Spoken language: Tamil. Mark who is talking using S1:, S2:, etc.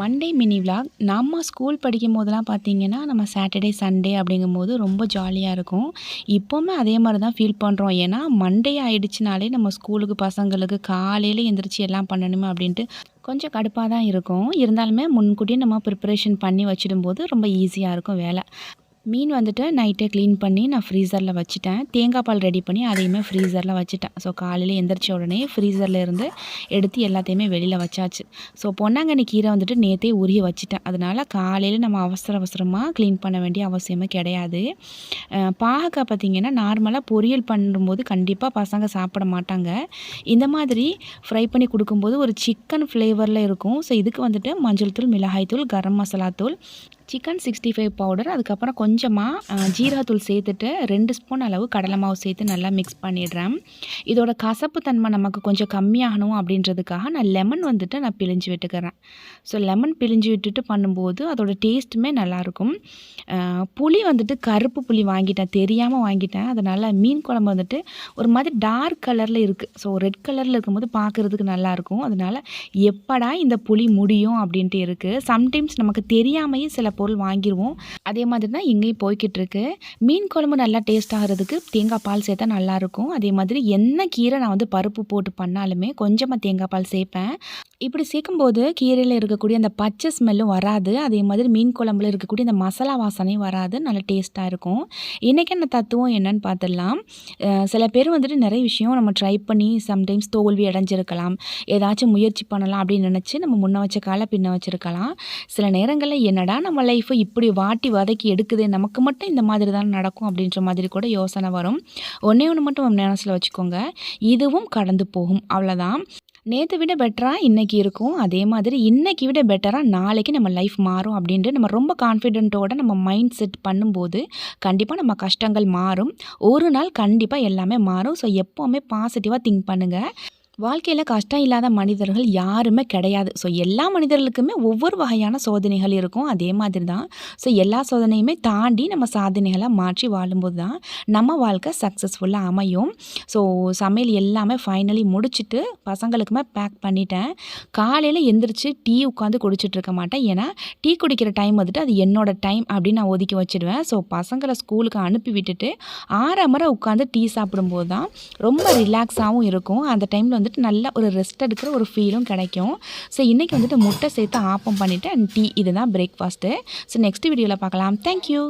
S1: Monday mini vlog. நம்ம ஸ்கூல் படிக்கும்போதெல்லாம் பார்த்தீங்கன்னா, நம்ம சாட்டர்டே, சண்டே அப்படிங்கும்போது ரொம்ப ஜாலியா இருக்கும். இப்போவுமே அதே மாரி தான் ஃபீல் பண்றோம். ஏன்னா, மண்டே ஆயிடுச்சுனாலே நம்ம ஸ்கூலுக்கு பசங்களுக்கு காலையில எந்திரிச்சு எல்லாம் பண்ணணுமே அப்படின்ட்டு கொஞ்சம் கடுப்பா தான் இருக்கும். இருந்தாலுமே முன்கூட்டியே நம்ம ப்ரிப்பரேஷன் பண்ணி வச்சிடும்போது ரொம்ப ஈஸியா இருக்கும் வேல. மீன் வந்துட்டு நைட்டே க்ளீன் பண்ணி நான் ஃப்ரீசரில் வச்சுட்டேன். தேங்காய் பால் ரெடி பண்ணி அதையுமே ஃப்ரீசரில் வச்சுட்டேன். ஸோ காலையில் எந்திரிச்ச உடனே ஃப்ரீசரில் இருந்து எடுத்து எல்லாத்தையுமே வெளியில் வச்சாச்சு. ஸோ பொன்னாங்கண்ணி கீரை வந்துட்டு நேற்றே உருகி வச்சுட்டேன். அதனால் காலையில் நம்ம அவசரமாக க்ளீன் பண்ண வேண்டிய அவசியமே கிடையாது. பாகக்காய் பார்த்திங்கன்னா நார்மலாக பொரியல் பண்ணும்போது கண்டிப்பாக பசங்க சாப்பிட மாட்டாங்க. இந்த மாதிரி ஃப்ரை பண்ணி கொடுக்கும்போது ஒரு சிக்கன் ஃப்ளேவரில் இருக்கும். ஸோ இதுக்கு வந்துட்டு மஞ்சள் தூள், மிளகாய் தூள், கரம் மசாலா தூள், சிக்கன் 65 பவுடர், அதுக்கப்புறம் கொஞ்சமாக ஜீரகத்தூள் சேர்த்துட்டு 2 ஸ்பூன் அளவு கடலை மாவு சேர்த்து நல்லா மிக்ஸ் பண்ணிடுறேன். இதோட கசப்பு தன்மை நமக்கு கொஞ்சம் கம்மியாகணும் அப்படின்றதுக்காக நான் லெமன் வந்துட்டு நான் பிழிஞ்சு விட்டுக்கிறேன். ஸோ லெமன் பிழிஞ்சு விட்டுட்டு பண்ணும்போது அதோட டேஸ்ட்டுமே நல்லாயிருக்கும். புளி வந்துட்டு கருப்பு புளி வாங்கிட்டேன், தெரியாமல் வாங்கிட்டேன். அதனால் மீன் குழம்பு வந்துட்டு ஒரு மாதிரி டார்க் கலரில் இருக்குது. ஸோ ரெட் கலரில் இருக்கும்போது பார்க்குறதுக்கு நல்லாயிருக்கும். அதனால் எப்படா இந்த புளி முடியும் அப்படின்ட்டு இருக்குது. சம்டைம்ஸ் நமக்கு தெரியாமையே சில பொருள் வாங்கிடுவோம். அதே மாதிரி தான் இங்கேயும் போய்கிட்டுருக்கு. மீன் குழம்பு நல்லா டேஸ்ட் ஆகிறதுக்கு தேங்காய் பால் சேர்த்தா நல்லாயிருக்கும். அதே மாதிரி என்ன கீரை நான் வந்து பருப்பு போட்டு பண்ணாலுமே கொஞ்சமாக தேங்காய் பால் சேர்ப்பேன். இப்படி சேர்க்கும்போது கீரையில் இருக்கக்கூடிய அந்த பச்சை ஸ்மெல்லும் வராது. அதே மாதிரி மீன் குழம்புல இருக்கக்கூடிய அந்த மசாலா வாசனையும் வராது. நல்ல டேஸ்ட்டாக இருக்கும். இன்றைக்கான தத்துவம் என்னன்னு பார்த்துடலாம். சில பேர் வந்துட்டு நிறைய விஷயம் நம்ம ட்ரை பண்ணி சம்டைம்ஸ் தோல்வி அடைஞ்சிருக்கலாம். ஏதாச்சும் முயற்சி பண்ணலாம் அப்படின்னு நினச்சி நம்ம முன்ன வச்ச காலை பின்ன வச்சுருக்கலாம். சில நேரங்களில் என்னடா நம்ம லைஃப்பை இப்படி வாட்டி வதக்கி எடுக்குது, நமக்கு மட்டும் இந்த மாதிரி தான் நடக்கும் அப்படின்ற மாதிரி கூட யோசனை வரும். ஒன்றே ஒன்று மட்டும் மனசில் வச்சுக்கோங்க, இதுவும் கடந்து போகும், அவ்வளோதான். நேற்றை விட பெட்டராக இன்றைக்கி இருக்கும். அதே மாதிரி இன்றைக்கி விட பெட்டராக நாளைக்கு நம்ம லைஃப் மாறும் அப்படின்ட்டு நம்ம ரொம்ப கான்ஃபிடென்ட்டோடு நம்ம மைண்ட் செட் பண்ணும்போது கண்டிப்பாக நம்ம கஷ்டங்கள் மாறும். ஒரு நாள் கண்டிப்பாக எல்லாமே மாறும். ஸோ எப்போவுமே பாசிட்டிவாக திங்க் பண்ணுங்கள். வாழ்க்கையில் கஷ்டம் இல்லாத மனிதர்கள் யாருமே கிடையாது. ஸோ எல்லா மனிதர்களுக்குமே ஒவ்வொரு வகையான சோதனைகள் இருக்கும். அதே மாதிரி தான். ஸோ எல்லா சோதனையுமே தாண்டி நம்ம சாதனைகளை மாற்றி வாழும்போது தான் நம்ம வாழ்க்கை சக்ஸஸ்ஃபுல்லாக அமையும். ஸோ சமையல் எல்லாமே ஃபைனலி முடிச்சுட்டு பசங்களுக்குமே பேக் பண்ணிட்டேன். காலையில் எந்திரிச்சு டீ உட்காந்து குடிச்சிட்டு இருக்க மாட்டேன். ஏன்னா டீ குடிக்கிற டைம் வந்துட்டு அது என்னோடய டைம் அப்படின்னு நான் ஒதுக்கி வச்சுடுவேன். ஸோ பசங்களை ஸ்கூலுக்கு அனுப்பி விட்டுட்டு ஆறமரை உட்காந்து டீ சாப்பிடும்போது தான் ரொம்ப ரிலாக்ஸாகவும் இருக்கும். அந்த டைமில் வந்துட்டு நல்ல ஒரு ரெஸ்ட் எடுக்கிற ஒரு ஃபீலும் கிடைக்கும். ஸோ இன்றைக்கி வந்துட்டு முட்டை சேர்த்து ஆப்பம் பண்ணிவிட்டு அண்ட் டீ, இதுதான் பிரேக்ஃபாஸ்ட்டு. ஸோ நெக்ஸ்ட் வீடியோவில் பார்க்கலாம். தேங்க்யூ.